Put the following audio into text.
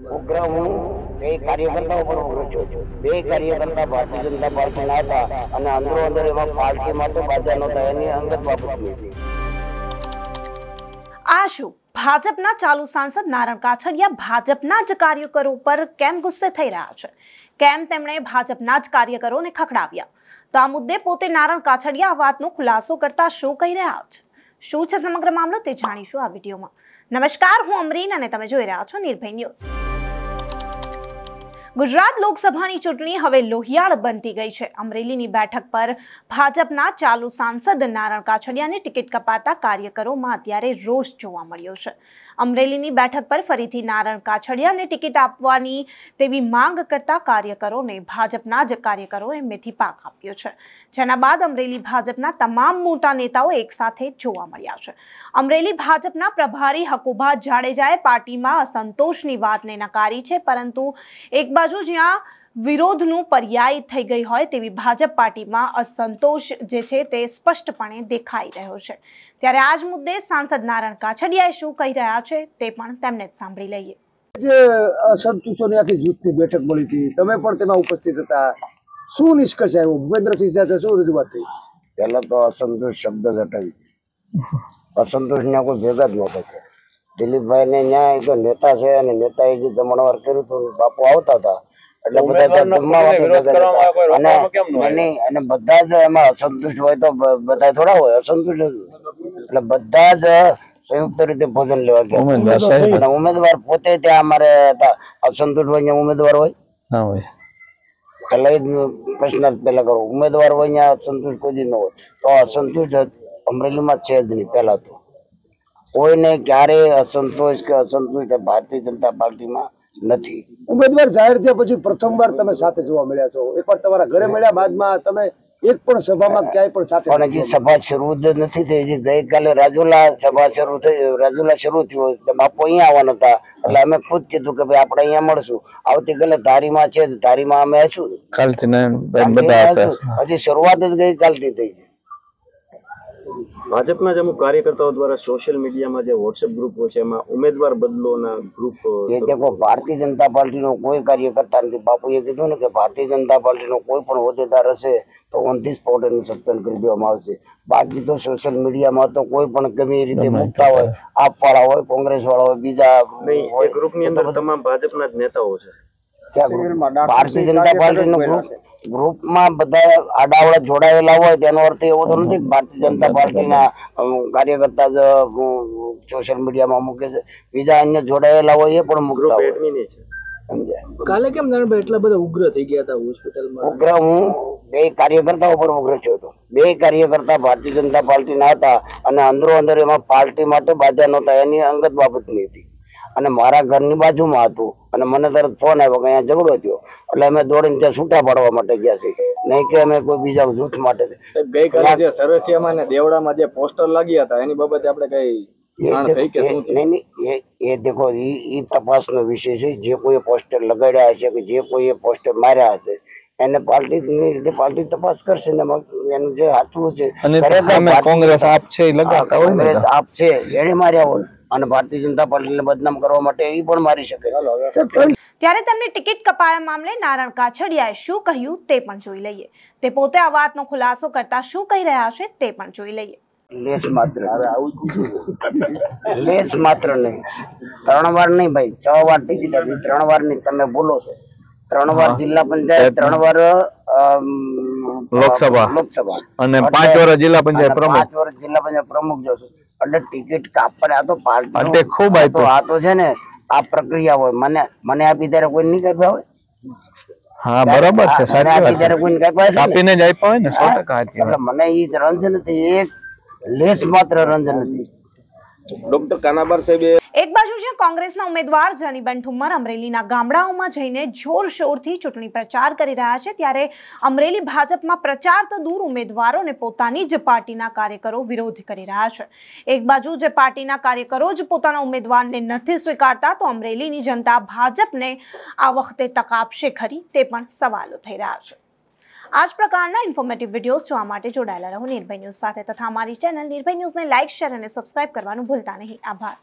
ઉગ્ર હું બે કાર્યકર્તાઓ પર ઉગ્ર છું. બે કાર્યકર્તા ભારતીય જનતા પાર્ટીના હતા અને અંદરો અંદર એમાં પાર્ટીમાં તો બાધા નહોતા, એની અંગત બાબતની હતી. આ શું ભાજપના ચાલુ સાંસદ નારણ કાછડિયા ભાજપના જ કાર્યકરો પર કેમ ગુસ્સે થઈ રહ્યા છે? કેમ તેમણે ભાજપના જ કાર્યકરોને ખખડાવ્યા? તો આ મુદ્દે પોતે નારણ કાછડિયા આ વાતનો ખુલાસો કરતા શું કહી રહ્યા છે? શું છે સમગ્ર મામલો તે જાણીશું આ વિડીયોમાં. નમસ્કાર, હું અમરીન અને તમે જોઈ રહ્યા છો નિર્ભય ન્યૂઝ. ગુજરાત લોકસભાની ચૂંટણી હવે લોહિયાળ બનતી ગઈ છે. અમરેલીની બેઠક પર ભાજપના ચાલુ સાંસદ નારણ કાછડિયાને ટિકિટ કપાતા કાર્યકરોમાં અત્યારે રોષ જોવા મળ્યો છે. અમરેલીની બેઠક પર ફરીથી નારણ કાછડિયાને ટિકિટ આપવાની તેવી માંગ કરતા કાર્યકરોને ભાજપના જ કાર્યકરોએ મેથી પાક આપ્યો છે. જેના બાદ અમરેલી ભાજપના તમામ મોટા નેતાઓ એક સાથે જોવા મળ્યા છે. અમરેલી ભાજપના પ્રભારી હકુભા જાડેજાએ પાર્ટીમાં અસંતોષની વાતને નકારી છે, પરંતુ એક બાજુ જ્યાં વિરોધનું પર્યાય થઈ ગઈ હોય તેવી ભાજપ પાર્ટીમાં અસંતોષ જે છે તે સ્પષ્ટપણે દેખાઈ રહ્યો છે. ત્યારે આ જ મુદ્દે સાંસદ નારણ કાછડિયાએ શું કહી રહ્યા છે તે પણ તેમને જ સાંભળી લઈએ. જે અસંતોષોની આખી જૂથની બેઠક મળી હતી, તમે પણ તેમાં ઉપસ્થિત હતા, શું નિષ્કર્ષ આવ્યો? ભૂપેન્દ્રસિંહ સાથે શું રજૂઆત થઈ? પહેલા તો અસંતોષ શબ્દ જ હટાવી. અસંતોષના કોઈ ભેગા જ નહોતા. દિલીપભાઈ ને ન્યાય તો નેતા છે અને નેતાએ જે જમણવાર કર્યું હતું, બાપુ આવતા હતા એટલે બધા અને બધા જ એમાં અસંતુષ્ટ હોય તો બધા થોડા હોય અસંતુષ્ટ, એટલે બધા જ સંયુક્ત રીતે ભોજન લેવા ગયા. અને ઉમેદવાર પોતે ત્યાં અમારે અસંતુષ્ટ હોય ત્યાં ઉમેદવાર હોય પેલા એ પ્રશ્ન પેલા કરો, ઉમેદવાર હોય ત્યાં અસંતુષ્ટ કોઈ ન હોય તો અસંતુષ્ટ અમરેલીમાં છે જ નહીં. પેલા તો કોઈને ક્યારેય અસંતોષ કે અસંતુષ્ટ ભારતીય જનતા પાર્ટીમાં નથી. ઉમેદવાર જાહેર થયા પછી પ્રથમવાર તમે સાથે જોવા મળ્યા છો. એકવાર તમારા ઘરે મળ્યા, બાદમાં તમે એક પણ સભામાં ક્યાંય પણ સાથે? પણ હજી સભા શરૂ જ નથી થઈ. હજી ગઈકાલે રાજુલા સભા શરૂ થઈ, રાજુલા શરૂ થયું તો બાપુ અહીંયા આવવાના હતા એટલે અમે ખુદ કીધું કે ભાઈ આપણે અહીંયા મળશું. આવતીકાલે ધારીમાં છે, ધારીમાં અમે હશું. હજી શરૂઆત જ ગઈકાલથી થઈ છે. ભાજપના જ અમુક કાર્યકર્તાઓ દ્વારા સોશિયલ મીડિયામાં જે વોટ્સએપ ગ્રુપ હોય છે એમાં ઉમેદવાર બદલોના ગ્રુપ એ દેખો, ભારતીય જનતા પાર્ટીનો કોઈ કાર્યકર્તા નથી. બાપુએ કીધું ને કે ભારતીય જનતા પાર્ટીનો કોઈ પણ હોદ્દેદાર હશે તો ઓન ધી સ્પોટ એને સસ્પેન્ડ કરી દેવામાં આવશે. બાકી તો સોશિયલ મીડિયામાં તો કોઈ પણ ગમે એ રીતે મૂકતા હોય, આપ વાળા હોય, કોંગ્રેસ વાળા હોય, બીજા એ ગ્રુપની અંદર તમામ ભાજપના જ નેતાઓ છે. ભારતીય જનતા પાર્ટીનો ગ્રુપમાં બધા આડાવડા જોડાયેલા હોય તેનો અર્થ એવો તો નથી કે ભારતીય જનતા પાર્ટીના કાર્યકર્તા જ સોશિયલ મીડિયામાં મૂકે છે. બીજા અન્ય જોડાયેલા હોય એ પણ મૂકતા હોય. કાલે કેમ નારણભાઈ એટલા બધા ઉગ્ર થઈ ગયા હતા હોસ્પિટલમાં? ઉગ્ર હું બે કાર્યકર્તાઓ પર ઉગ્ર થયો હતો. બે કાર્યકર્તા ભારતીય જનતા પાર્ટીના હતા અને અંદરો અંદર એમાં પાર્ટી માટે બાધા નહોતા, એની અંગત બાબતની હતી. અને મારા ઘરની બાજુમાં હતું અને મને તરત ફોન આવ્યો કે અહીંયા ઝઘડો થયો એટલે અમે દોડીને ત્યાં છૂટા પાડવા માટે ગયા છીએ, નહીં કે અમે કોઈ બીજા જૂથ માટે. ગઈકાલે જે સરસિયામાં ને દેવડામાં જે પોસ્ટર લાગ્યા હતા એની બાબતે આપણે કઈ એ દેખો, એ તપાસનો વિષય છે. જે કોઈ પોસ્ટર લગાડ્યા હશે કે જે કોઈ પોસ્ટર માર્યા હશે એને પાર્ટીની રીતે પાર્ટી તપાસ કરશે ને એનું જે સાચું છે. કોંગ્રેસ આપ છે એને માર્યા હોય અને ભારતીય જનતા પાર્ટીને બદનામ કરવા માટે એ પણ મારી શકે. ત્યારે તેમની ટિકિટ કપાયા મામલે નારણ કાછડિયાએ શું કહ્યું તે પણ જોઈ લઈએ. તે પોતે આ વાતનો ખુલાસો કરતા શું કહી રહ્યા છે તે પણ જોઈ લઈએ. લેસ માત્ર નહીં, 3 વાર નહીં ભાઈ, 6 વાર ટિકિટ આપી, 3 વાર નહીં. તમે બોલો છો 3 વાર જિલ્લા પંચાયત, 3 વાર લોકસભા અને 5 વાર જિલ્લા પંચાયત પ્રમુખ, 5 વાર જિલ્લા પંચાયત પ્રમુખ જો છું. એટલે ટિકિટ કાપડે આ તો પાર્ટી ખૂબ આ તો છે ને આ પ્રક્રિયા હોય. મને આપી ત્યારે કોઈ નહીં કાપ્યા હોય. હા બરાબર છે, સાચી વાત છે. કોઈ કાપ્યા આપીને જ આપ્યા હોય ને 100%. એટલે મને ઈ રંજ નથી, એક લેસ માત્ર રંજ નથી. ડોક્ટર કાનાબાર સાહેબ એક બાજુ જ્યાં કોંગ્રેસના ઉમેદવાર જનીબેન ઠુમ્મર અમરેલીના ગામડાઓમાં જઈને જોરશોરથી ચૂંટણી પ્રચાર કરી રહ્યા છે, ત્યારે અમરેલી ભાજપમાં પ્રચાર તો દૂર ઉમેદવારોને પોતાની જ પાર્ટીના કાર્યકરો વિરોધ કરી રહ્યા છે. એક બાજુ જે પાર્ટીના કાર્યકરો જ પોતાના ઉમેદવારને નથી સ્વીકારતા તો અમરેલીની જનતા ભાજપને આ વખતે તક આપશે ખરી તે પણ સવાલો થઈ રહ્યા છે. આ જ પ્રકારના ઇન્ફોર્મેટિવ વિડીયોઝ જોવા માટે જોડાયેલા રહો નિર્ભય ન્યૂઝ સાથે તથા અમારી ચેનલ નિર્ભય ન્યૂઝને લાઇક, શેર અને સબસ્ક્રાઇબ કરવાનું ભૂલતા નહીં. આભાર.